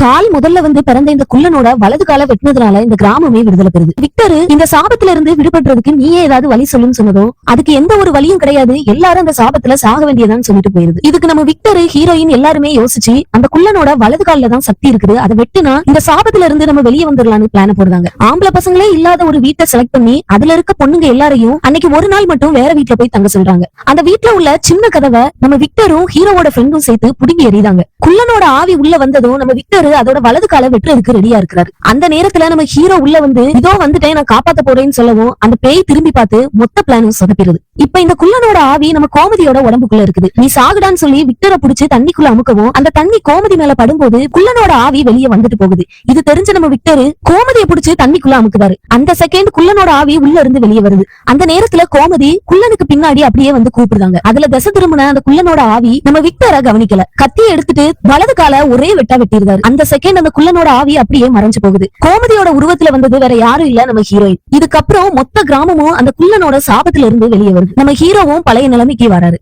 கால் முதல்ல பிறந்த இந்த குள்ளனோட வலது கால வெட்டினதுனால இந்த கிராமமே விடுதலை பெறுது. விக்டர் இந்த சாபத்துல இருந்து விடுபடுறதுக்கு நீயே ஏதாவது வழி சொல்லுன்னு சொன்னதும் அதுக்கு எந்த ஒரு வழியும் கிடையாது, எல்லாரும் அந்த சாபத்துல சாக வேண்டியதான்னு சொல்லிட்டு போயிருது. இதுக்கு நம்ம விக்டர் ஹீரோயின் எல்லாருமே யோசிச்சு அந்த குள்ளனோட வலது கால்ல தான் சக்தி இருக்குது, அதை வெட்டினா இந்த சாபத்துல இருந்து நம்ம வெளியே வந்துடலாம்னு பிளான போடுறாங்க. ஆம்பளை பசங்களே இல்லாத ஒரு வீட்டை செலக்ட் பண்ணி அதுல இருக்க பொண்ணுங்க எல்லாரையும் அன்னைக்கு ஒரு நாள் மட்டும் வேற வீட்டுல போய் தங்க சொல்றாங்க. அந்த வீட்டுல உள்ள சின்ன கதவை நம்ம விக்டரும் ஹீரோவோட ஃப்ரெண்டும் சேர்த்து புடுங்கி எறிதாங்க. குள்ளனோட ஆவி உள்ள வந்ததும் நம்ம விக்டர் அதோட வலது கால வெட்டுறதுக்கு ரெடியா இருக்கிறாரு. அந்த நேரத்துல நம்ம ஹீரோ உள்ள இதோ வந்துட்டேன் நான் காப்பாத்த போறேன்னு சொல்லவும் அந்த பேய் திரும்பி பார்த்து மொத்த பிளானும் சொதப்பிடுது. இப்ப இந்த குள்ளனோட ஆவி நம்ம கோமதியோட உடம்புக்குள்ள இருக்குது. நீ சாகுடான்னு சொல்லி விக்டரை புடிச்சு தண்ணிக்குள்ள அமுக்கவும் அந்த தண்ணி கோமதி மேல படும்போது குள்ளனோட ஆவி வெளியே வந்துட்டு போகுது. இது தெரிஞ்ச நம்ம விக்டர் கோமதியை புடிச்சு தண்ணிக்குள்ள அமுக்குதாரு. அந்த செகண்ட் குள்ளனோட ஆவி உள்ள இருந்து வெளியே வருது. அந்த நேரத்துல கோமதி குள்ளனுக்கு பின்னாடி அப்படியே கூப்பிடுறாங்க. அதுல திசை திரும்பின அந்த குள்ளனோட ஆவி நம்ம விக்டரை கவனிக்கல, கத்தியை எடுத்துட்டு வலது கால ஒரே வெட்டா வெட்டிருந்தாரு. அந்த செகண்ட் அந்த குள்ளனோட ஆவி அப்படியே மறைஞ்சு போகுது. கோமதியோட உருவத்துல வந்தது வேற யாரும் இல்ல, நம்ம ஹீரோயின். இதுக்கப்புறம் மொத்த கிராமமும் அந்த குள்ளனோட சாபத்துல இருந்து வெளியே வருது. நம்ம ஹீரோவும் பழைய நிலைமைக்கு வராரு.